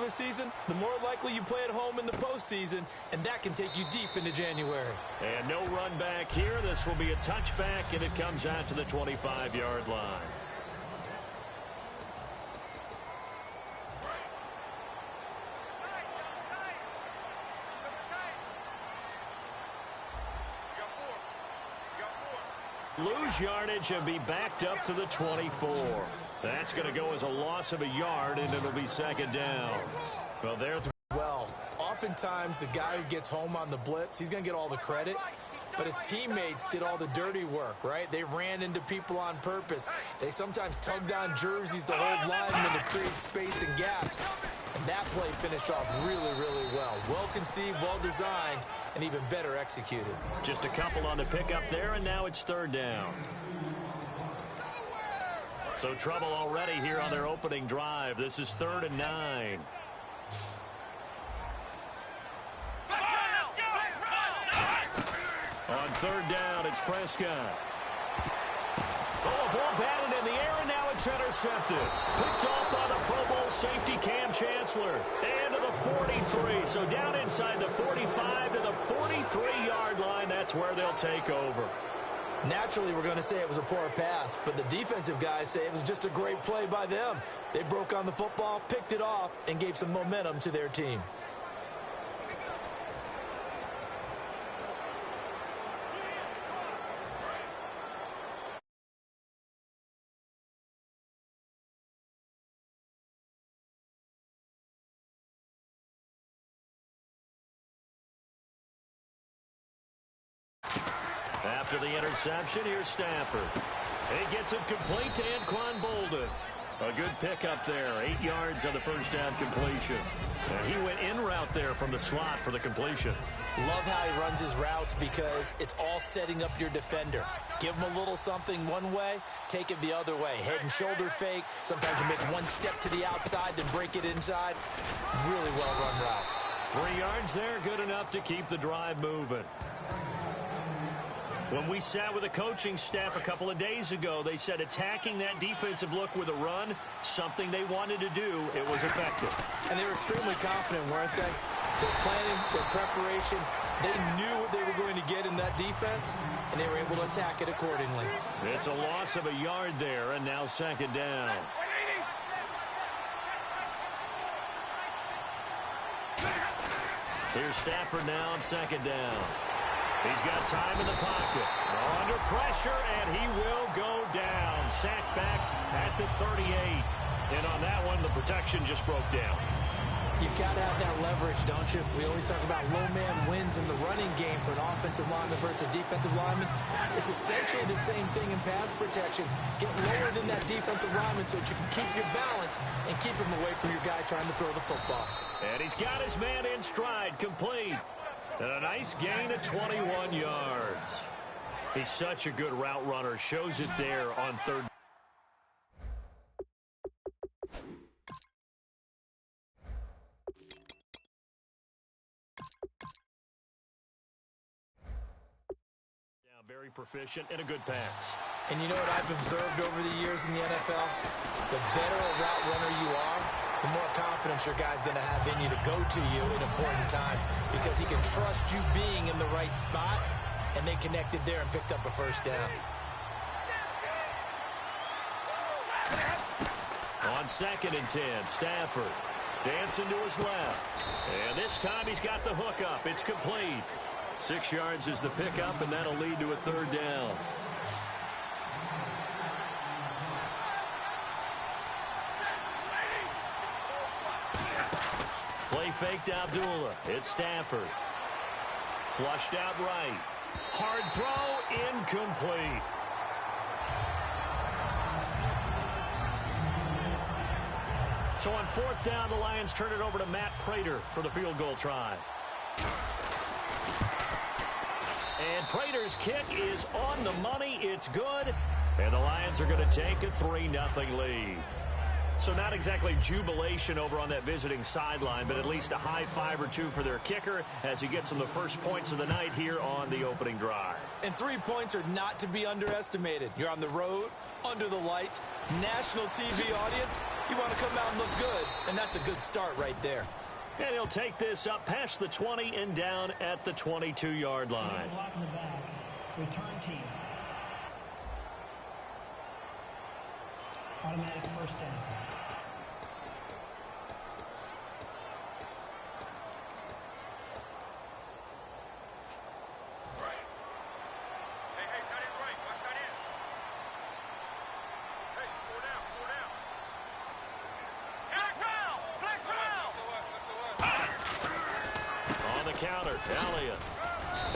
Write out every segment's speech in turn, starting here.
regular season, the more likely you play at home in the postseason, and that can take you deep into January. And no run back here. This will be a touchback, and it comes out to the 25-yard line. Lose yardage and be backed up to the 24. That's going to go as a loss of a yard, and it'll be second down. Well, oftentimes the guy who gets home on the blitz, he's going to get all the credit. But his teammates did all the dirty work, right? They ran into people on purpose. They sometimes tugged on jerseys to hold linemen to create space and gaps. And that play finished off really, really well. Well-conceived, well-designed, and even better executed. Just a couple on the pickup there, and now it's third down. So trouble already here on their opening drive. This is 3rd and 9. On 3rd down, it's Prescott. Oh, a ball batted in the air, and now it's intercepted. Picked off by the Pro Bowl safety Cam Chancellor. And to the 43. So down inside the 45 to the 43-yard line. That's where they'll take over. Naturally, we're going to say it was a poor pass, but the defensive guys say it was just a great play by them. They broke on the football, picked it off, and gave some momentum to their team. After the interception, here's Stafford. He gets it complete to Anquan Bolden. A good pickup there. 8 yards on the first down completion. And he went in route there from the slot for the completion. Love how he runs his routes because it's all setting up your defender. Give him a little something one way, take it the other way. Head and shoulder fake. Sometimes you make one step to the outside, then break it inside. Really well-run route. 3 yards there, good enough to keep the drive moving. When we sat with the coaching staff a couple of days ago, they said attacking that defensive look with a run, something they wanted to do, it was effective. And they were extremely confident, weren't they? Their planning, their preparation, they knew what they were going to get in that defense, and they were able to attack it accordingly. It's a loss of a yard there, and now second down. Here's Stafford now on second down. He's got time in the pocket. Under pressure, and he will go down. Sacked back at the 38. And on that one, the protection just broke down. You've got to have that leverage, don't you? We always talk about low man wins in the running game for an offensive lineman versus a defensive lineman. It's essentially the same thing in pass protection. Get lower than that defensive lineman so that you can keep your balance and keep him away from your guy trying to throw the football. And he's got his man in stride, complete. And a nice gain of 21 yards. He's such a good route runner. Shows it there on third. Very proficient and a good pass. And you know what I've observed over the years in the NFL? The better a route runner you are, the more confidence your guy's going to have in you to go to you in important times because he can trust you being in the right spot, and they connected there and picked up a first down. On 2nd and 10, Stafford dancing to his left. And this time he's got the hook up. It's complete. 6 yards is the pickup, and that'll lead to a third down. Play fake to Abdullah. It's Stafford. Flushed out right. Hard throw, incomplete. So on 4th down, the Lions turn it over to Matt Prater for the field goal try. And Prater's kick is on the money. It's good. And the Lions are going to take a 3-0 lead. So not exactly jubilation over on that visiting sideline, but at least a high five or two for their kicker as he gets them the first points of the night here on the opening drive. And 3 points are not to be underestimated. You're on the road, under the lights, national TV audience. You want to come out and look good, and that's a good start right there. And he'll take this up past the 20 and down at the 22-yard line. Block in the back. Return team. Automatic first down. Counter, Elliott.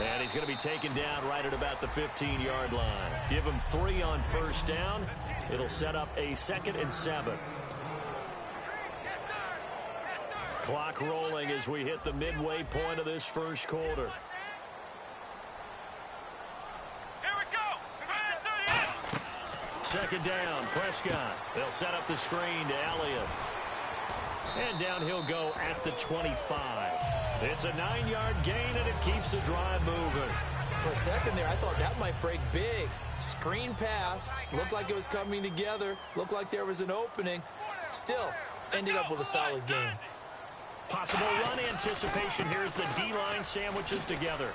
And he's going to be taken down right at about the 15-yard line. Give him 3 on first down. It'll set up a 2nd and 7. Clock rolling as we hit the midway point of this first quarter. Here we go. 2nd down, Prescott. They'll set up the screen to Elliott. And down he'll go at the 25. It's a 9-yard gain, and it keeps the drive moving. For a second there, I thought that might break big. Screen pass. Looked like it was coming together. Looked like there was an opening. Still, ended up with a solid game. Possible run anticipation here as the D-line sandwiches together.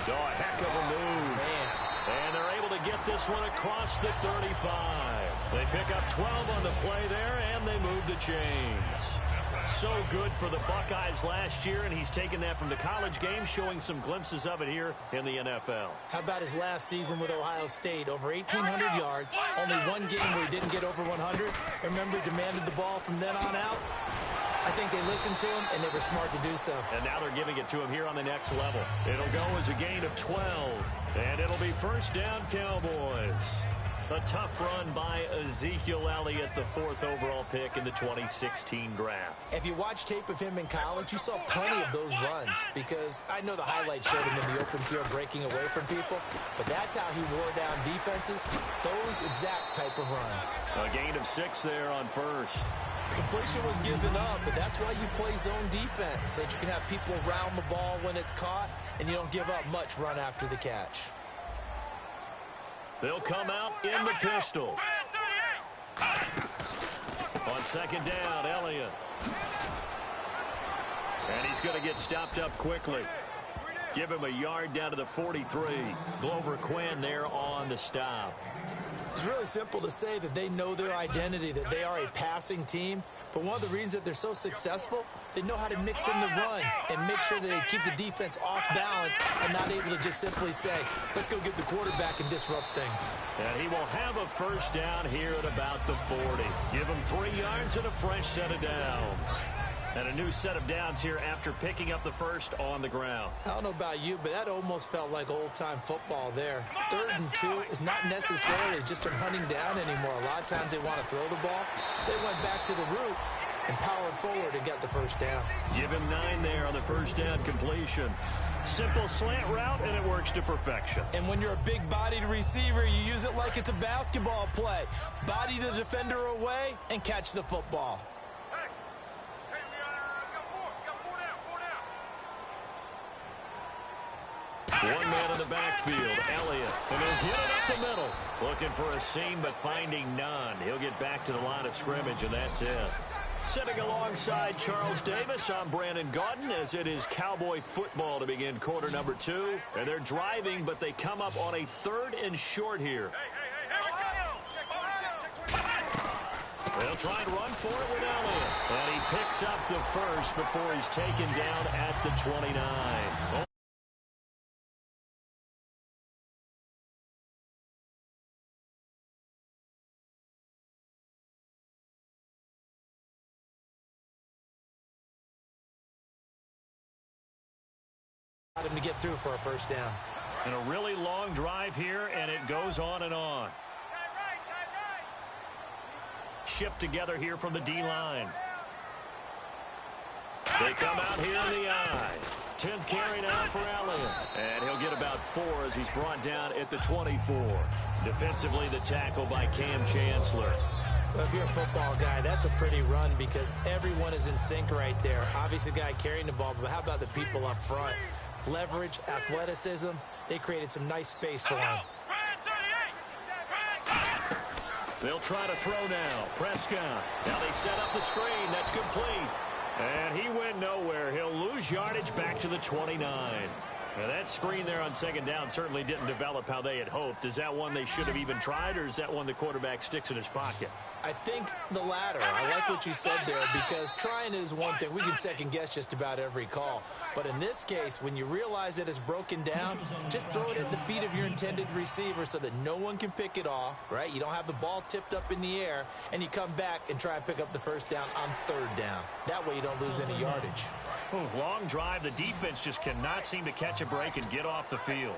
Oh, a heck of a move. Man. And they're able to get this one across the 35. They pick up 12 on the play there, and they move the chains. So good for the Buckeyes last year, and he's taken that from the college game, showing some glimpses of it here in the NFL. How about his last season with Ohio State? Over 1,800 yards, only one game where he didn't get over 100. Remember, he demanded the ball from then on out. I think they listened to him, and they were smart to do so. And now they're giving it to him here on the next level. It'll go as a gain of 12, and it'll be first down, Cowboys. A tough run by Ezekiel Elliott, the 4th overall pick in the 2016 draft. If you watch tape of him in college, you saw plenty of those runs, because I know the highlights showed him in the open field breaking away from people, but that's how he wore down defenses, those exact type of runs. A gain of 6 there on first. Completion was given up, but that's why you play zone defense, so that you can have people around the ball when it's caught, and you don't give up much run after the catch. They'll come out in the pistol. On 2nd down, Elliott. And he's going to get stopped up quickly. Give him a yard down to the 43. Glover Quinn there on the stop. It's really simple to say that they know their identity, that they are a passing team. But one of the reasons that they're so successful, they know how to mix in the run and make sure that they keep the defense off balance and not able to just simply say, let's go get the quarterback and disrupt things. And he will have a first down here at about the 40. Give him 3 yards and a fresh set of downs. And a new set of downs here after picking up the first on the ground. I don't know about you, but that almost felt like old-time football there. 3rd and 2 is not necessarily just a hunting down anymore. A lot of times they want to throw the ball. They went back to the roots and powered forward and got the first down. Give him 9 there on the first down completion. Simple slant route, and it works to perfection. And when you're a big-bodied receiver, you use it like it's a basketball play. Body the defender away and catch the football. One man in the backfield, Elliott, and he'll get it up the middle. Looking for a seam, but finding none. He'll get back to the line of scrimmage, and that's it. Sitting alongside Charles Davis, I'm Brandon Gaudin, as it is Cowboy football to begin quarter number 2. And they're driving, but they come up on a 3rd and short here. They'll try and run for it with Elliott. And he picks up the first before he's taken down at the 29. Him to get through for a first down. And a really long drive here, and it goes on and on. Shift together here from the D-line. They come out here in the eye. 10th carry now for Elliott. And he'll get about 4 as he's brought down at the 24. Defensively, the tackle by Cam Chancellor. Well, if you're a football guy, that's a pretty run because everyone is in sync right there. Obviously, the guy carrying the ball, but how about the people up front? Leverage, athleticism, they created some nice space for him. They'll try to throw now. Prescott. Now they set up the screen. That's complete. And he went nowhere. He'll lose yardage back to the 29. Now that screen there on second down certainly didn't develop how they had hoped. Is that one they should have even tried, or is that one the quarterback sticks in his pocket? I think the latter. I like what you said there, because trying is one thing. We can second guess just about every call. But in this case, when you realize that it's broken down, just throw it at the feet of your intended receiver so that no one can pick it off, right? You don't have the ball tipped up in the air, and you come back and try and pick up the first down on third down. That way you don't lose any yardage. Long drive. The defense just cannot seem to catch a break and get off the field.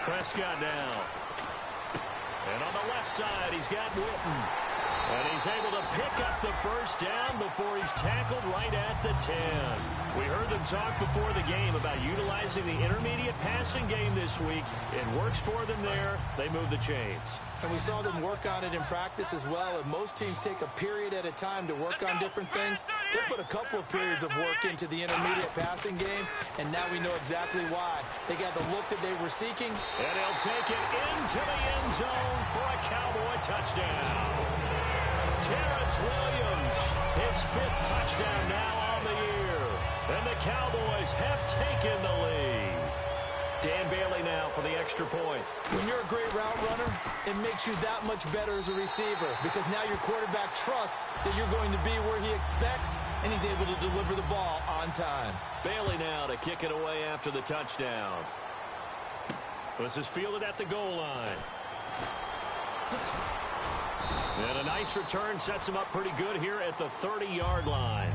Prescott now. And on the left side, he's got Witten. And he's able to pick up the first down before he's tackled right at the 10. We heard them talk before the game about utilizing the intermediate passing game this week. It works for them there. They move the chains. And we saw them work on it in practice as well. And most teams take a period at a time to work on different things. They put a couple of periods of work into the intermediate passing game, and now we know exactly why. They got the look that they were seeking. And he'll take it into the end zone for a Cowboy touchdown. Terrence Williams, his 5th touchdown now on the year. And the Cowboys have taken the lead. Dan Bailey now for the extra point. When you're a great route runner, it makes you that much better as a receiver, because now your quarterback trusts that you're going to be where he expects, and he's able to deliver the ball on time. Bailey now to kick it away after the touchdown. This is fielded at the goal line. And a nice return sets him up pretty good here at the 30-yard line.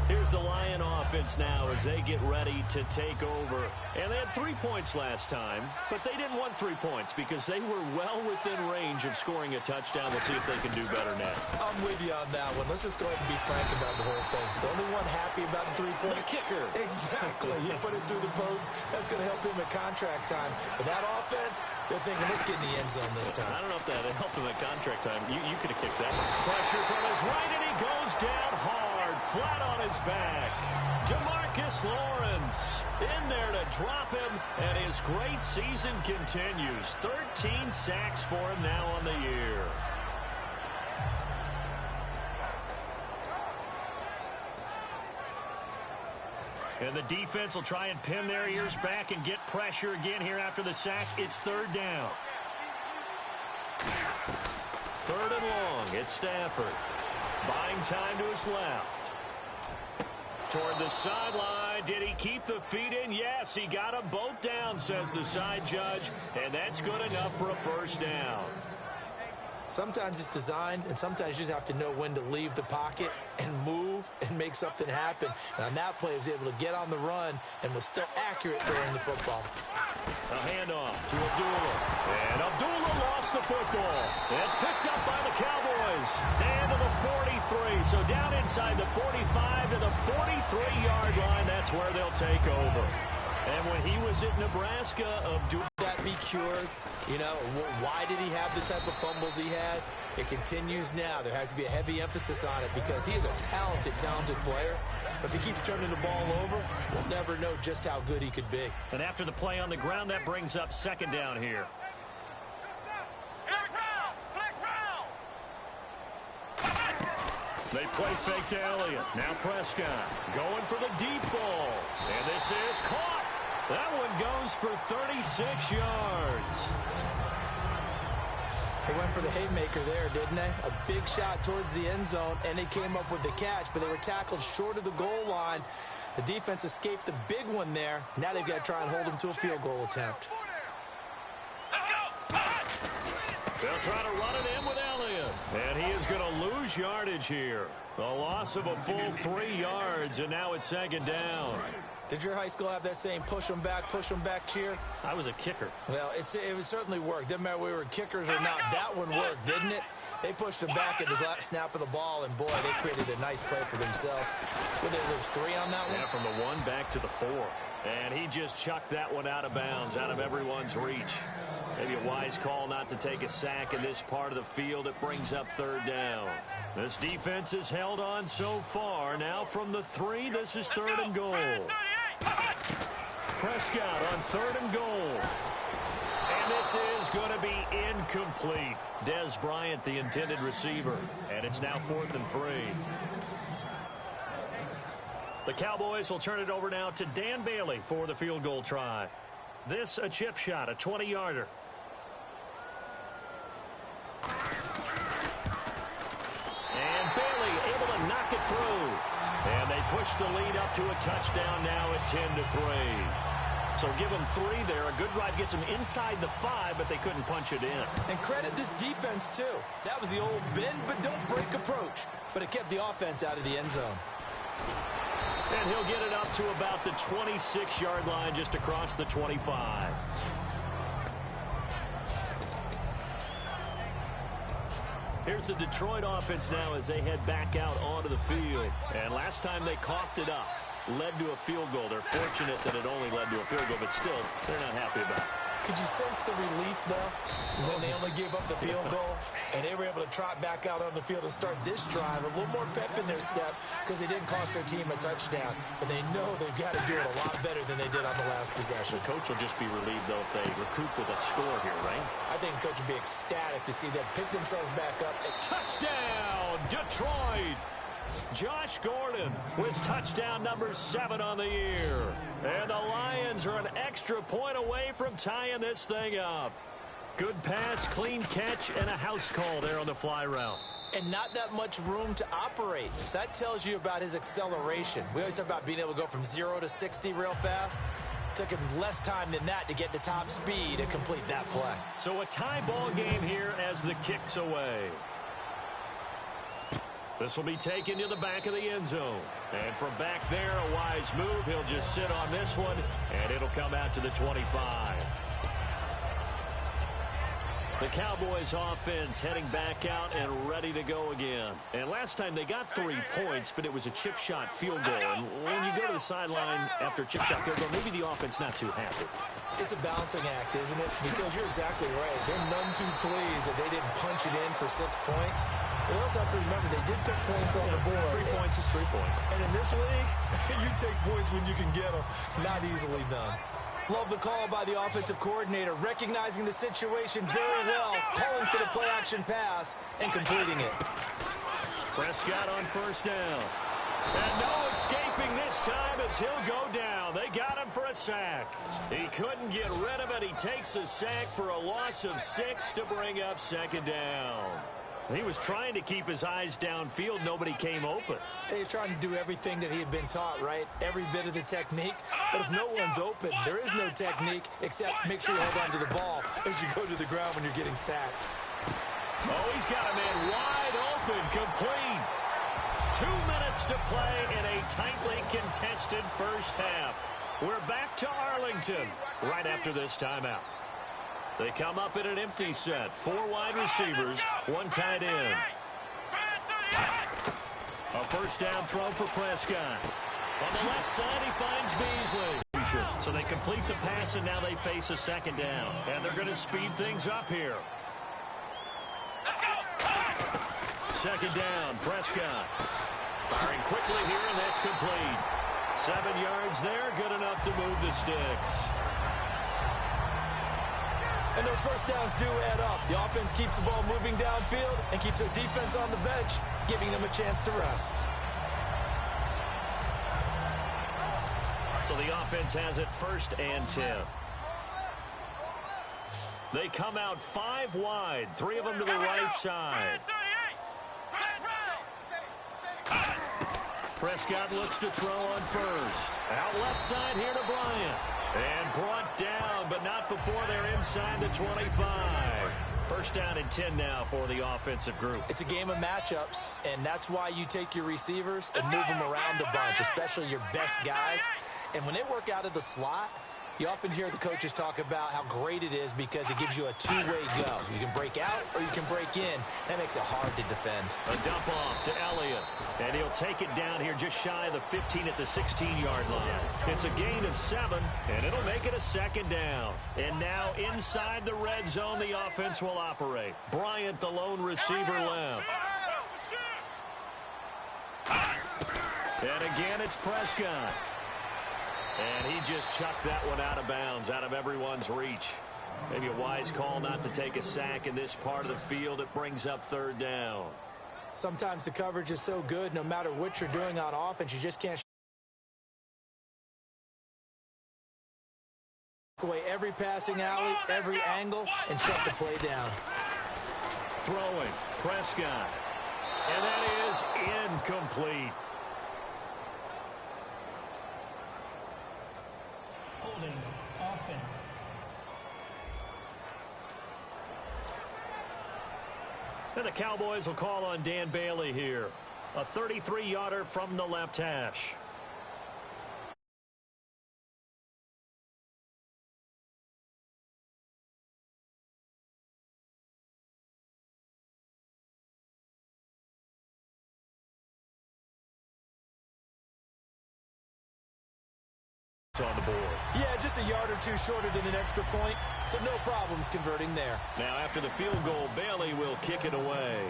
Here's the Lion offense now as they get ready to take over. And they had 3 points last time, but they didn't want 3 points because they were well within range of scoring a touchdown. We'll see if they can do better now. I'm with you on that one. Let's just go ahead and be frank about the whole thing. The only one happy about the 3-point kicker. Exactly. You put it through the post. That's going to help him at contract time. But that offense, they're thinking, let's get in the end zone this time. I don't know if that helped him at contract time. You could have kicked that. Pressure from his right, and he goes down hard, flat on his back. DeMarcus Lawrence in there to drop him, and his great season continues. 13 sacks for him now on the year. And the defense will try and pin their ears back and get pressure again here after the sack. It's third down. Third and long. It's Stafford. Buying time to his left. Toward the sideline. Did he keep the feet in? Yes, he got them both down, says the side judge. And that's good enough for a first down. Sometimes it's designed, and sometimes you just have to know when to leave the pocket and move and make something happen. And on that play, he was able to get on the run and was still accurate throwing the football. A handoff to Abdullah. And Abdullah lost the football. It's picked up by the Cowboys. And to the 43. So down inside the 45 to the 43-yard line. That's where they'll take over. And when he was at Nebraska, Abdullah... that be cured? You know, why did he have the type of fumbles he had? It continues now. There has to be a heavy emphasis on it because he is a talented player. But if he keeps turning the ball over, we'll never know just how good he could be. And after the play on the ground, that brings up second down here. They play fake to Elliott. Now Prescott going for the deep ball. And this is caught. That one goes for 36 yards. They went for the haymaker there, didn't they? A big shot towards the end zone, and they came up with the catch, but they were tackled short of the goal line. The defense escaped the big one there. Now they've got to try and hold them to a field goal attempt. They'll try to run it in with Elliott. And he is going to lose yardage here. A loss of a full 3 yards, and now it's second down. Did your high school have that same push them back cheer? I was a kicker. Well, it certainly worked. Didn't matter if we were kickers or not. That one worked, didn't it? They pushed him back at his last snap of the ball, and boy, they created a nice play for themselves. Would they lose 3 on that one? Yeah, from the 1 back to the 4. And he just chucked that one out of bounds, out of everyone's reach. Maybe a wise call not to take a sack in this part of the field. It brings up third down. This defense has held on so far. Now from the 3, this is third and goal. Prescott on third and goal. And this is going to be incomplete. Dez Bryant, the intended receiver. And it's now 4th and 3. The Cowboys will turn it over now to Dan Bailey for the field goal try. This a chip shot, a 20-yarder. And Bailey able to knock it through. And they push the lead up to a touchdown now at 10-3. So give them 3 there. A good drive gets them inside the 5, but they couldn't punch it in. And credit this defense, too. That was the old bend but don't break approach. But it kept the offense out of the end zone. And he'll get it up to about the 26-yard line, just across the 25. Here's the Detroit offense now as they head back out onto the field. And last time they coughed it up, led to a field goal. They're fortunate that it only led to a field goal, but still, they're not happy about it. Could you sense the relief, though, when they only gave up the field goal and they were able to trot back out on the field and start this drive? A little more pep in their step because they didn't cost their team a touchdown. But they know they've got to do it a lot better than they did on the last possession. The coach will just be relieved, though, if they recoup with a score here, right? I think the coach would be ecstatic to see them pick themselves back up. Touchdown, Detroit! Josh Gordon with touchdown number 7 on the year. And the Lions are an extra point away from tying this thing up. Good pass, clean catch, and a house call there on the fly route. And not that much room to operate. So that tells you about his acceleration. We always talk about being able to go from 0 to 60 real fast. Took him less time than that to get to top speed and complete that play. So a tie ball game here as the kick's away. This will be taken to the back of the end zone. And from back there, a wise move. He'll just sit on this one, and it'll come out to the 25. The Cowboys offense heading back out and ready to go again. And last time they got 3 points, but it was a chip shot field goal. And when you go to the sideline after a chip shot field goal, maybe the offense not too happy. It's a balancing act, isn't it? Because you're exactly right. They're none too pleased that they didn't punch it in for 6 points. But also have to remember, they did put points on the board. 3 points is 3 points. And in this league, you take points when you can get them. Not easily done. Love the call by the offensive coordinator, recognizing the situation very well, calling for the play-action pass, and completing it. Prescott on first down. And no escaping this time as he'll go down. They got him for a sack. He couldn't get rid of it. He takes a sack for a loss of 6 to bring up second down. He was trying to keep his eyes downfield. Nobody came open. He's trying to do everything that he had been taught, right? Every bit of the technique. But if no one's open, there is no technique except make sure you hold on to the ball as you go to the ground when you're getting sacked. Oh, he's got a man wide open, complete. 2 minutes to play in a tightly contested first half. We're back to Arlington right after this timeout. They come up in an empty set. 4 wide receivers, 1 tight end. A first down throw for Prescott. On the left side, he finds Beasley. So they complete the pass, and now they face a second down. And they're going to speed things up here. Second down, Prescott. Firing quickly here, and that's complete. 7 yards there, good enough to move the sticks. And those first downs do add up. The offense keeps the ball moving downfield and keeps their defense on the bench, giving them a chance to rest. So the offense has it 1st and 10. They come out 5 wide, 3 of them to the right side. Prescott looks to throw on first. Out left side here to Bryant. And brought down, but not before they're inside the 25. First down and 10 now for the offensive group. It's a game of matchups, and that's why you take your receivers and move them around a bunch, especially your best guys. And when they work out of the slot, You often hear the coaches talk about how great it is because it gives you a two-way go. You can break out or you can break in. That makes it hard to defend. A dump off to Elliott. And he'll take it down here just shy of the 15 at the 16-yard line. It's a gain of 7, and it'll make it a second down. And now inside the red zone, the offense will operate. Bryant, the lone receiver, left. And again, it's Prescott. And he just chucked that one out of bounds, out of everyone's reach. Maybe a wise call not to take a sack in this part of the field. It brings up third down. Sometimes the coverage is so good, no matter what you're doing on offense, you just can't away every passing alley, every angle, and shut the play down. Throwing, Prescott. And that is incomplete. Holding offense. And the Cowboys will call on Dan Bailey here. A 33-yarder from the left hash. On the board. Yeah, just a yard or two shorter than an extra point, so no problems converting there. Now after the field goal, Bailey will kick it away.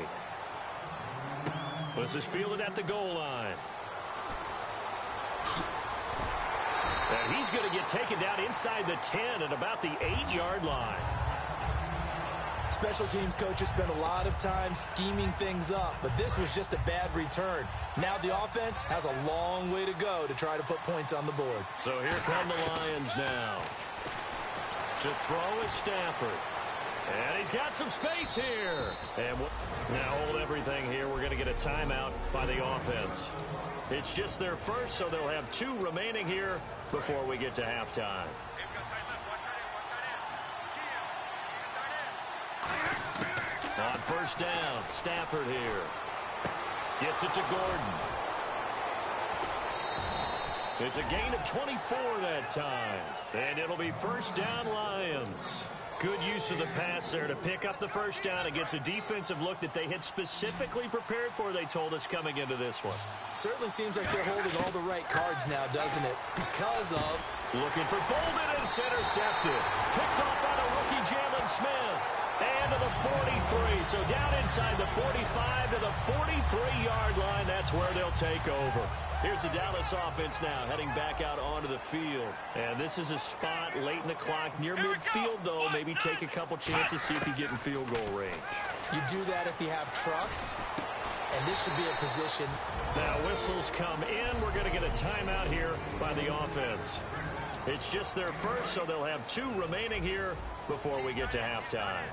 This is fielded at the goal line. And he's going to get taken down inside the 10 at about the 8-yard line. Special teams coaches spend a lot of time scheming things up, but this was just a bad return. Now the offense has a long way to go to try to put points on the board. So here come the Lions now. To throw is Stafford. And he's got some space here. And now hold everything here. We're going to get a timeout by the offense. It's just their first, so they'll have 2 remaining here before we get to halftime. On first down, Stafford here. Gets it to Gordon. It's a gain of 24 that time. And it'll be first down, Lions. Good use of the pass there to pick up the first down against a defensive look that they had specifically prepared for, they told us, coming into this one. Certainly seems like they're holding all the right cards now, doesn't it? Because of... Looking for Bolden, and it's intercepted. Picked off by the rookie Jalen Smith. And to the 43. So down inside the 45 to the 43-yard line. That's where they'll take over. Here's the Dallas offense now heading back out onto the field. And this is a spot late in the clock near midfield, though. Maybe take a couple chances, see if you get in field goal range. You do that if you have trust. And this should be a position. Now whistles come in. We're going to get a timeout here by the offense. It's just their first, so they'll have 2 remaining here before we get to halftime.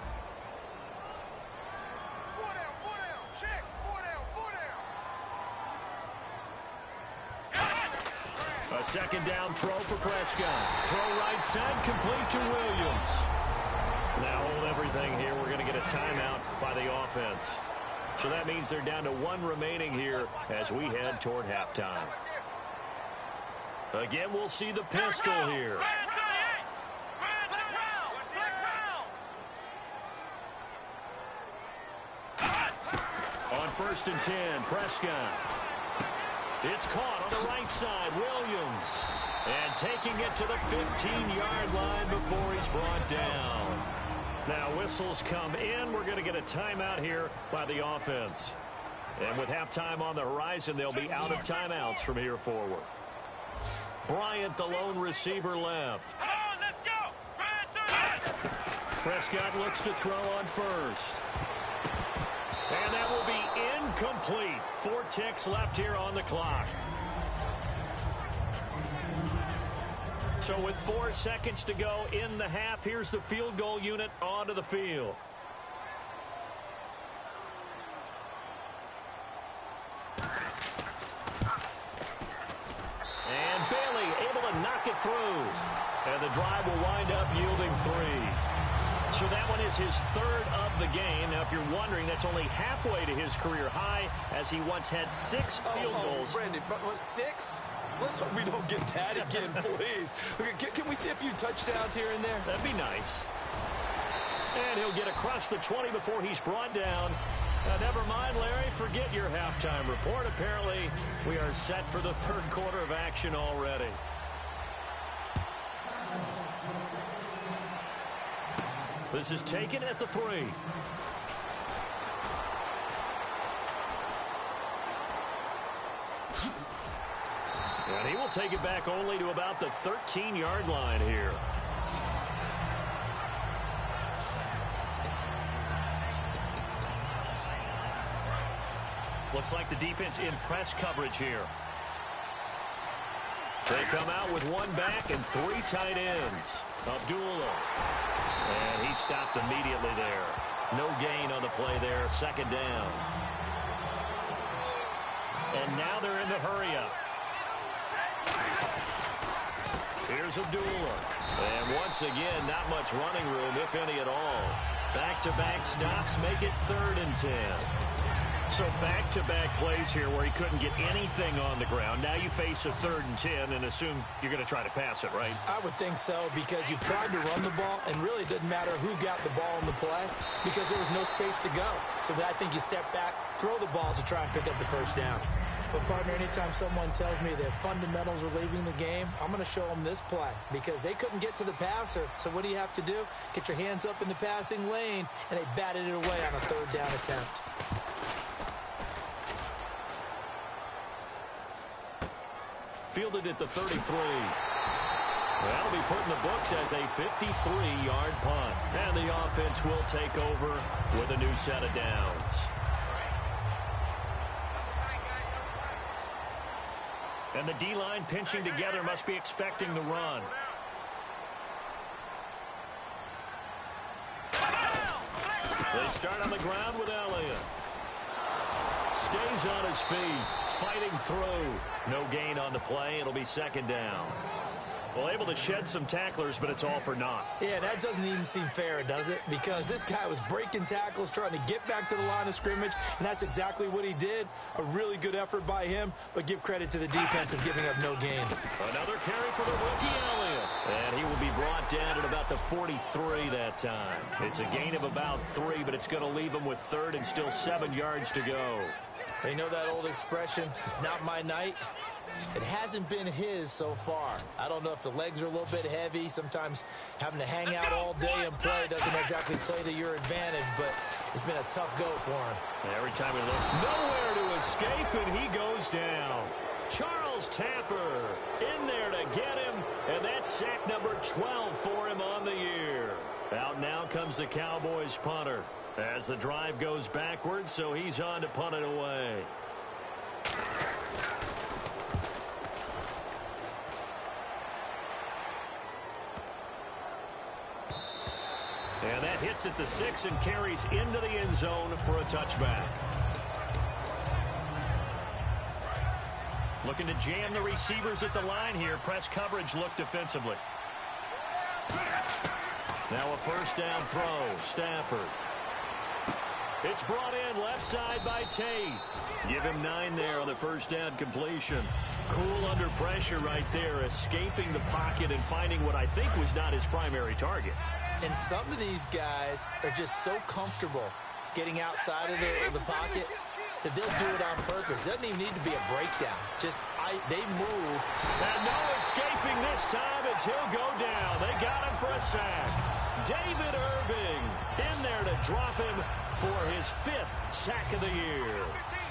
A second down throw for Prescott. Throw right side, complete to Williams. Now hold everything here. We're going to get a timeout by the offense. So that means they're down to 1 remaining here as we head toward halftime. Again, we'll see the pistol here. On first and 10, Prescott. It's caught on the right side, Williams. And taking it to the 15-yard line before he's brought down. Now whistles come in. We're going to get a timeout here by the offense. And with halftime on the horizon, they'll be out of timeouts from here forward. Bryant, the lone receiver, left. Come on, let's go. Prescott looks to throw on first. And that will be incomplete. 4 ticks left here on the clock. So with 4 seconds to go in the half, here's the field goal unit onto the field. And Bailey able to knock it through. And the drive will wind up yielding 3. So that one is his 3rd of the game. Now, if you're wondering, that's only halfway to his career high, as he once had 6 field goals. Brendan, but 6? Let's hope we don't get that again, please. Can we see a few touchdowns here and there? That'd be nice. And he'll get across the 20 before he's brought down. Never mind, Larry. Forget your halftime report. Apparently, we are set for the third quarter of action already. This is taken at the 3. And he will take it back only to about the 13-yard line here. Looks like the defense in press coverage here. They come out with one back and 3 tight ends. Abdullah. And he stopped immediately there. No gain on the play there. Second down. And now they're in the hurry-up. Here's Abdullah. And once again, not much running room, if any at all. Back-to-back stops make it 3rd and 10. So back-to-back plays here where he couldn't get anything on the ground. Now you face a 3rd and 10 and assume you're going to try to pass it, right? I would think so, because you've tried to run the ball, and really it didn't matter who got the ball in the play because there was no space to go. So I think you step back, throw the ball to try and pick up the first down. But, partner, anytime someone tells me their fundamentals are leaving the game, I'm going to show them this play because they couldn't get to the passer. So what do you have to do? Get your hands up in the passing lane, and they batted it away on a 3rd down attempt. Fielded at the 33. That'll be put in the books as a 53-yard punt. And the offense will take over with a new set of downs. And the D-line pinching together must be expecting the run. They start on the ground with Elliott. Stays on his feet, fighting through. No gain on the play. It'll be 2nd down. Well, able to shed some tacklers, but it's all for naught. Yeah, that doesn't even seem fair, does it? Because this guy was breaking tackles, trying to get back to the line of scrimmage, and that's exactly what he did. A really good effort by him, but give credit to the defense of giving up no gain. Another carry for the rookie Elliott. And he will be brought down at about the 43 that time. It's a gain of about 3, but it's going to leave him with 3rd and still 7 yards to go. You know that old expression, it's not my night? It hasn't been his so far. I don't know if the legs are a little bit heavy. Sometimes having to hang out all day and play doesn't exactly play to your advantage, but it's been a tough go for him. Every time he looks, nowhere to escape, and he goes down. Charles Tapper in there to get him, and that's sack number 12 for him on the year. Out now comes the Cowboys punter as the drive goes backwards, so he's on to punt it away. And that hits at the 6 and carries into the end zone for a touchback. Looking to jam the receivers at the line here. Press coverage look defensively. Now a 1st down throw. Stafford. It's brought in left side by Tate. Give him 9 there on the 1st down completion. Cool under pressure right there, escaping the pocket and finding what I think was not his primary target. And some of these guys are just so comfortable getting outside of the pocket that they'll do it on purpose. It doesn't even need to be a breakdown. They move. And no escaping this time as he'll go down. They got him for a sack. David Irving in there to drop him for his 5th sack of the year.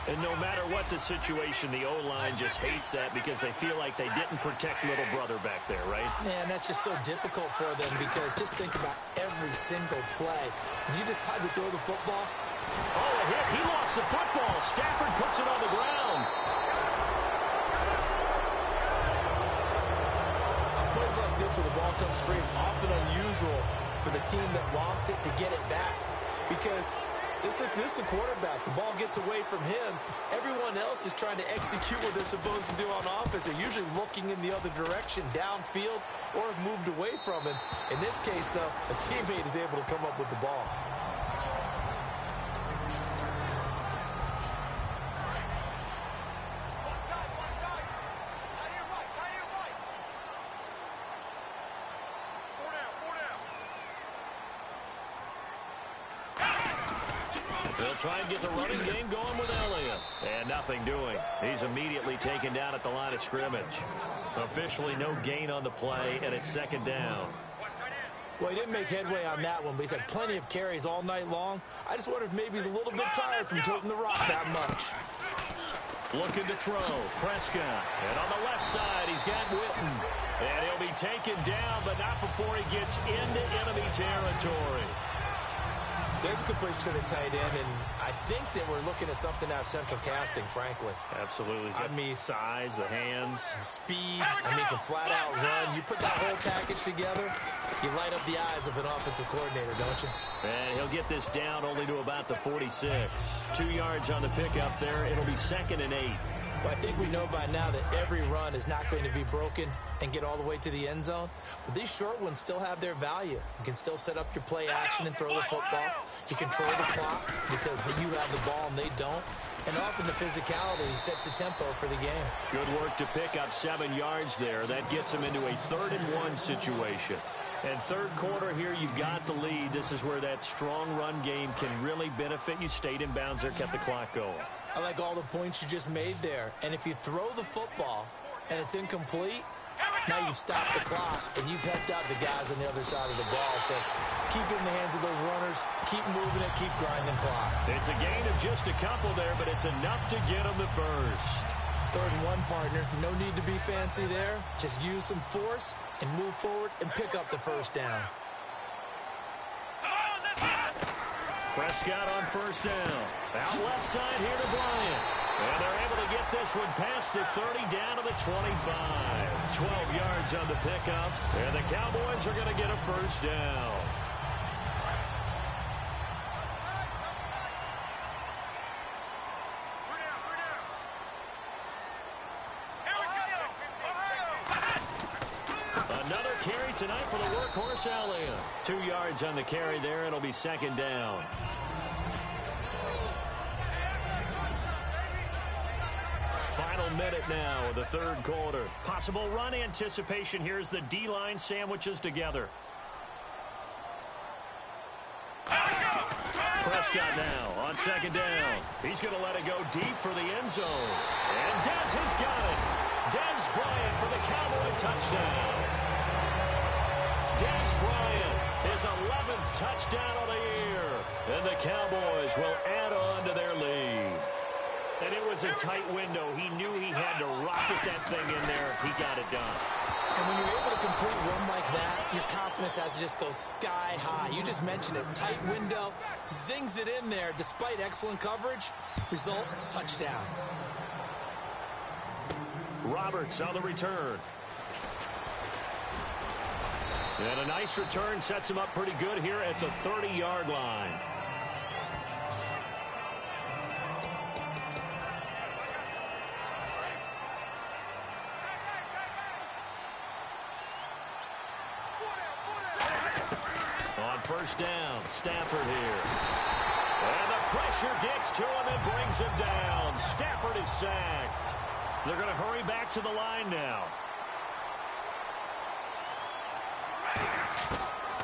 And no matter what the situation, the O-line just hates that because they feel like they didn't protect little brother back there, right? Man, that's just so difficult for them because just think about every single play. When you decide to throw the football. Oh, a hit. He lost the football. Stafford puts it on the ground. On plays like this where the ball comes free, it's often unusual for the team that lost it to get it back because this is the quarterback. The ball gets away from him. Everyone else is trying to execute what they're supposed to do on offense. They're usually looking in the other direction, downfield, or have moved away from him. In this case, though, a teammate is able to come up with the ball. They'll try and get the running game going with Elliott. And nothing doing. He's immediately taken down at the line of scrimmage. Officially no gain on the play, and it's second down. Well, he didn't make headway on that one, but he's had plenty of carries all night long. I just wonder if maybe he's a little bit tired from toting the rock that much. Looking to throw. Prescott. And on the left side, he's got Witten. And he'll be taken down, but not before he gets into enemy territory. There's a good push to the tight end, and I think that we're looking at something out of central casting, frankly. Absolutely. I mean, size, the hands. Speed. I mean, can flat out run. You put that whole package together, you light up the eyes of an offensive coordinator, don't you? And he'll get this down only to about the 46. 2 yards on the pickup there. It'll be 2nd and 8. Well, I think we know by now that every run is not going to be broken and get all the way to the end zone. But these short ones still have their value. You can still set up your play action and throw the football. You control the clock because you have the ball and they don't. And often the physicality sets the tempo for the game. Good work to pick up 7 yards there. That gets him into a 3rd and 1 situation. And third quarter here, you've got the lead. This is where that strong run game can really benefit you. Stayed in bounds there, kept the clock going. I like all the points you just made there. And if you throw the football and it's incomplete, now you've stopped the clock and you've helped out the guys on the other side of the ball. So keep it in the hands of those runners. Keep moving it. Keep grinding clock. It's a gain of just a couple there, but it's enough to get them the first. 3rd and 1, partner. No need to be fancy there. Just use some force and move forward and pick up the first down. Prescott on first down. Out left side here to Bryant. And they're able to get this one past the 30 down to the 25. 12 yards on the pickup. And the Cowboys are going to get a first down. Another carry tonight for the workhorse Elliott. 2 yards on the carry there. It'll be 2nd down. Final minute now of the third quarter. Possible run anticipation here as the D-line sandwiches together. Prescott now on 2nd down. He's going to let it go deep for the end zone. And Dez has got it. Dez Bryant for the Cowboy touchdown. Dez Bryant, his 11th touchdown of the year. And the Cowboys will add on to their lead. And it was a tight window. He knew he had to rocket that thing in there. He got it done. And when you're able to complete a run like that, your confidence has to just go sky high. You just mentioned it. Tight window, zings it in there despite excellent coverage. Result, touchdown. Roberts on the return. And a nice return sets him up pretty good here at the 30-yard line. On first down, Stafford here. And the pressure gets to him and brings him down. Stafford is sacked. They're going to hurry back to the line now.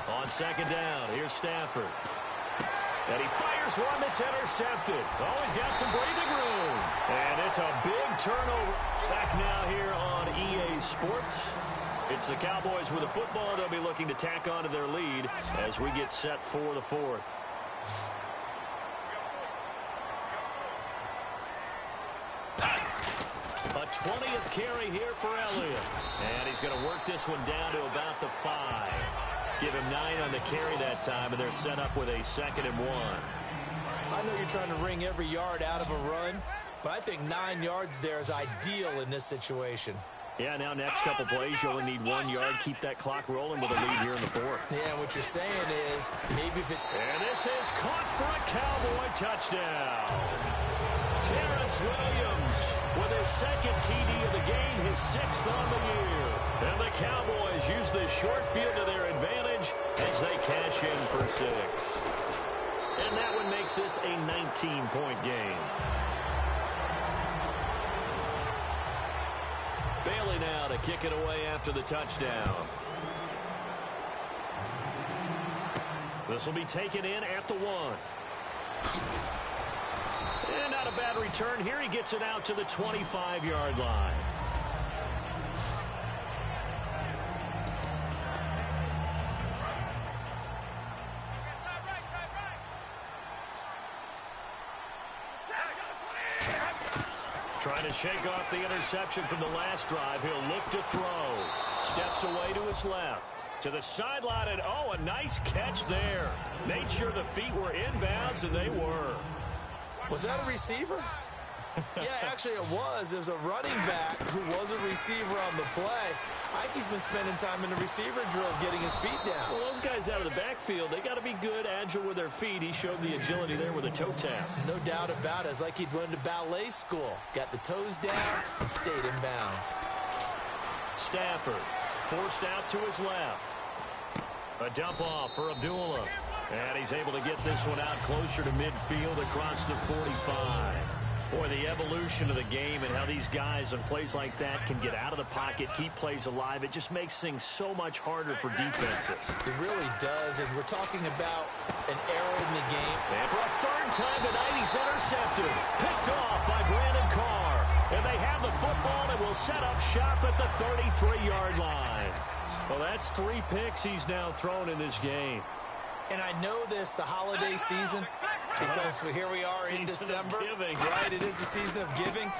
On 2nd down, here's Stafford. And he fires one that's intercepted. Oh, he's got some breathing room. And it's a big turnover. Back now here on EA Sports. It's the Cowboys with a football. They'll be looking to tack on to their lead as we get set for the fourth. A 20th carry here for Elliott. And he's going to work this one down to about the 5. Give him 9 on the carry that time, and they're set up with a 2nd and 1. I know you're trying to wring every yard out of a run, but I think 9 yards there is ideal in this situation. Yeah, now next couple plays, you only need 1 yard. Keep that clock rolling with a lead here in the fourth. Yeah, what you're saying is maybe if it... And this is caught for a Cowboy touchdown. Terrence Williams with his 2nd TD of the game, his 6th on the year. And the Cowboys use this short field to their advantage as they cash in for 6. And that one makes this a 19-point game. Bailey now to kick it away after the touchdown. This will be taken in at the 1. And not a bad return here. He gets it out to the 25-yard line. Trying to shake off the interception from the last drive. He'll look to throw. Steps away to his left. To the sideline, and oh, a nice catch there. Made sure the feet were inbounds, and they were. Was that a receiver? Yeah, actually it was. It was a running back who was a receiver on the play. Ike's been spending time in the receiver drills getting his feet down. Well, those guys out of the backfield, they got to be good, agile with their feet. He showed the agility there with a toe tap. No doubt about it. It's like he'd went to ballet school. Got the toes down and stayed in bounds. Stafford forced out to his left. A dump off for Abdullah. And he's able to get this one out closer to midfield across the 45. Boy, the evolution of the game and how these guys on plays like that can get out of the pocket, keep plays alive, it just makes things so much harder for defenses. It really does, and we're talking about an error in the game. And for a third time tonight, he's intercepted. Picked off by Brandon Carr. And they have the football and will set up shop at the 33-yard line. Well, that's 3 picks he's now thrown in this game. And I know this, the holiday season, because here we are in December. Right, it is the season of giving.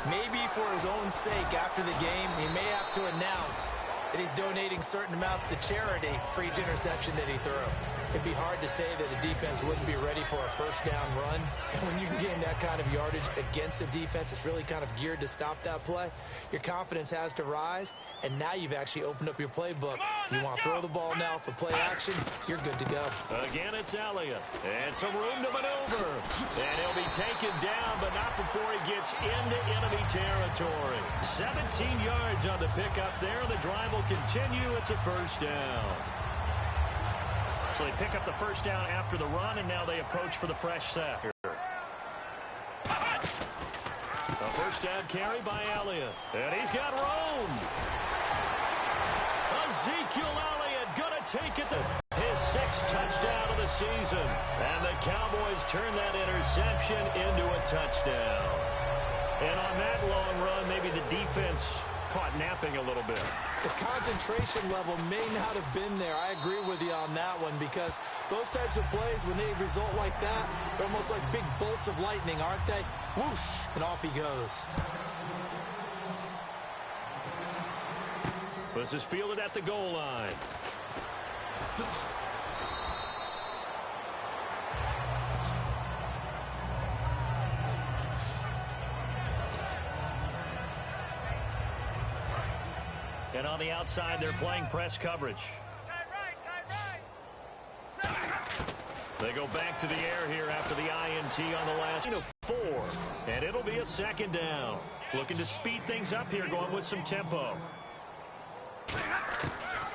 Maybe for his own sake after the game, he may have to announce that he's donating certain amounts to charity for each interception that he threw. It'd be hard to say that a defense wouldn't be ready for a first down run. And when you can gain that kind of yardage against a defense, it's really kind of geared to stop that play. Your confidence has to rise, and now you've actually opened up your playbook. If you want to throw the ball now for play action, you're good to go. Again, it's Elliott. And some room to maneuver. And he'll be taken down, but not before he gets into enemy territory. 17 yards on the pickup there. The drive will continue. It's a first down. So they pick up the first down after the run, and now they approach for the fresh set. A first down carry by Elliott. And he's got room. Ezekiel Elliott going to take it to his 6th touchdown of the season. And the Cowboys turn that interception into a touchdown. And on that long run, maybe the defense caught napping a little bit. The concentration level may not have been there. I agree with you on that one, because those types of plays, when they result like that, they're almost like big bolts of lightning, aren't they? Whoosh, and off he goes. This is fielded at the goal line. And on the outside, they're playing press coverage. They go back to the air here after the INT on the last 4. And it'll be a second down. Looking to speed things up here, going with some tempo.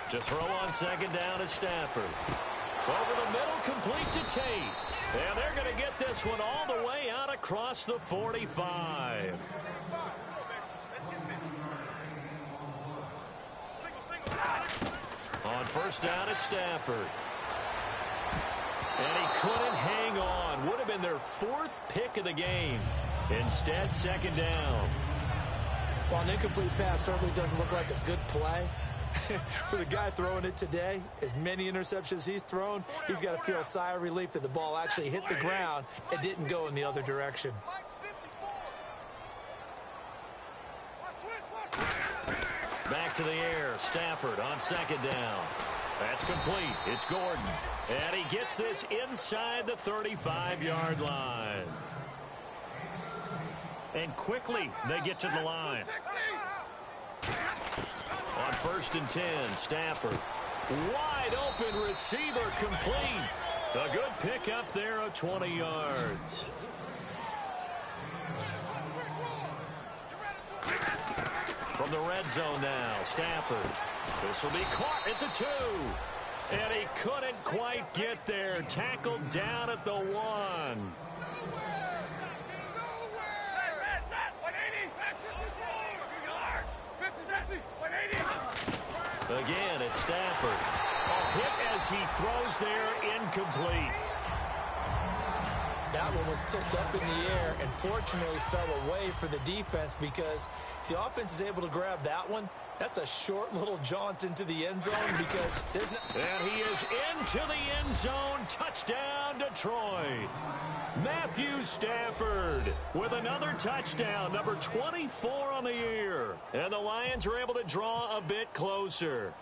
To throw on second down is Stafford. Over the middle, complete to Tate. And they're going to get this one all the way out across the 45. On first down, it's Stafford. And he couldn't hang on. Would have been their 4th pick of the game. Instead, second down. Well, an incomplete pass certainly doesn't look like a good play. For the guy throwing it today, as many interceptions he's thrown, he's got to feel a sigh of relief that the ball actually hit the ground and didn't go in the other direction. Back to the air. Stafford on second down. That's complete. It's Gordon. And he gets this inside the 35-yard line. And quickly, they get to the line. On first and 10, Stafford. Wide open receiver, complete. A good pick up there of 20 yards. From the red zone now, Stafford. This will be caught at the 2. And he couldn't quite get there. Tackled down at the 1. Again, it's Stafford. A hit as he throws there, incomplete. That one was tipped up in the air and fortunately fell away for the defense, because if the offense is able to grab that one, that's a short little jaunt into the end zone, because there's no... And he is into the end zone. Touchdown, Detroit. Matthew Stafford with another touchdown, number 24 on the year. And the Lions are able to draw a bit closer.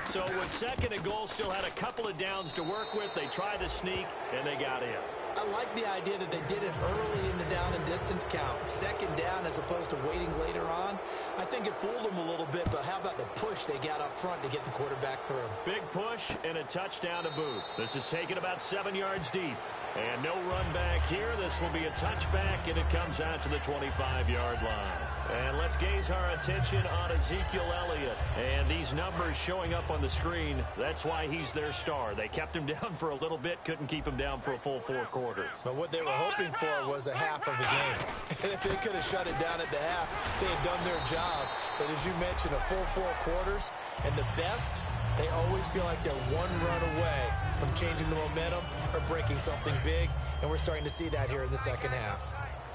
So with second and goal, still had a couple of downs to work with. They tried to sneak, and they got in. I like the idea that they did it early in the down and distance count, second down as opposed to waiting later on. I think it fooled them a little bit, but how about the push they got up front to get the quarterback through? Big push and a touchdown to boot. This is taken about 7 yards deep. And no run back here. This will be a touchback, and it comes out to the 25-yard line. And let's gaze our attention on Ezekiel Elliott. And these numbers showing up on the screen, that's why he's their star. They kept him down for a little bit, couldn't keep him down for a full 4 quarters. But what they were hoping for was a half of a game. And if they could have shut it down at the half, they had done their job. But as you mentioned, a full 4 quarters, and the best, they always feel like they're one run away from changing the momentum or breaking something big, and we're starting to see that here in the second half.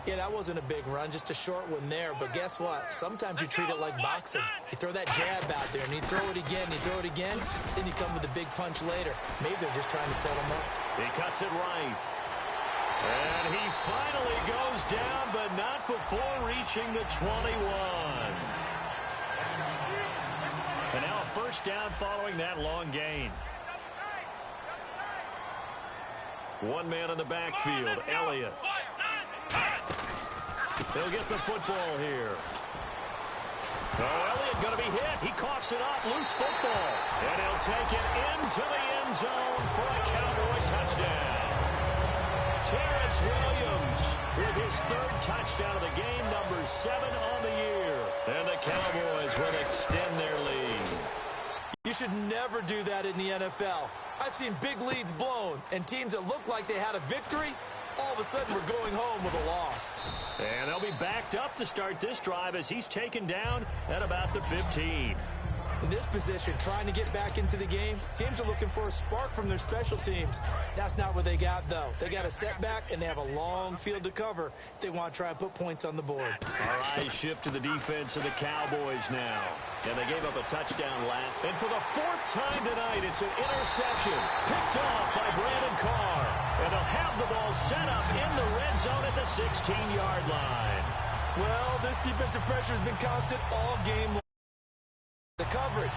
Yeah, that wasn't a big run, just a short one there, but guess what? Sometimes you treat it like boxing. You throw that jab out there, and you throw it again, then you come with a big punch later. Maybe they're just trying to set him up. He cuts it right. And he finally goes down, but not before reaching the 21. And now a first down following that long gain. One man in the backfield, Elliott. He'll get the football here. Oh, Elliott going to be hit. He coughs it up. Loose football. And he'll take it into the end zone for a Cowboy touchdown. Terrence Williams with his 3rd touchdown of the game, number 7 on the year. And the Cowboys will extend their lead. You should never do that in the NFL. I've seen big leads blown, and teams that look like they had a victory, all of a sudden we're going home with a loss. And they'll be backed up to start this drive as he's taken down at about the 15. In this position, trying to get back into the game, teams are looking for a spark from their special teams. That's not what they got, though. They got a setback, and they have a long field to cover if they want to try and put points on the board. Our eyes shift to the defense of the Cowboys now. And they gave up a touchdown last. And for the 4th time tonight, it's an interception picked off by Brandon Carr. And they'll have the ball set up in the red zone at the 16-yard line. Well, this defensive pressure has been constant all game long. The coverage,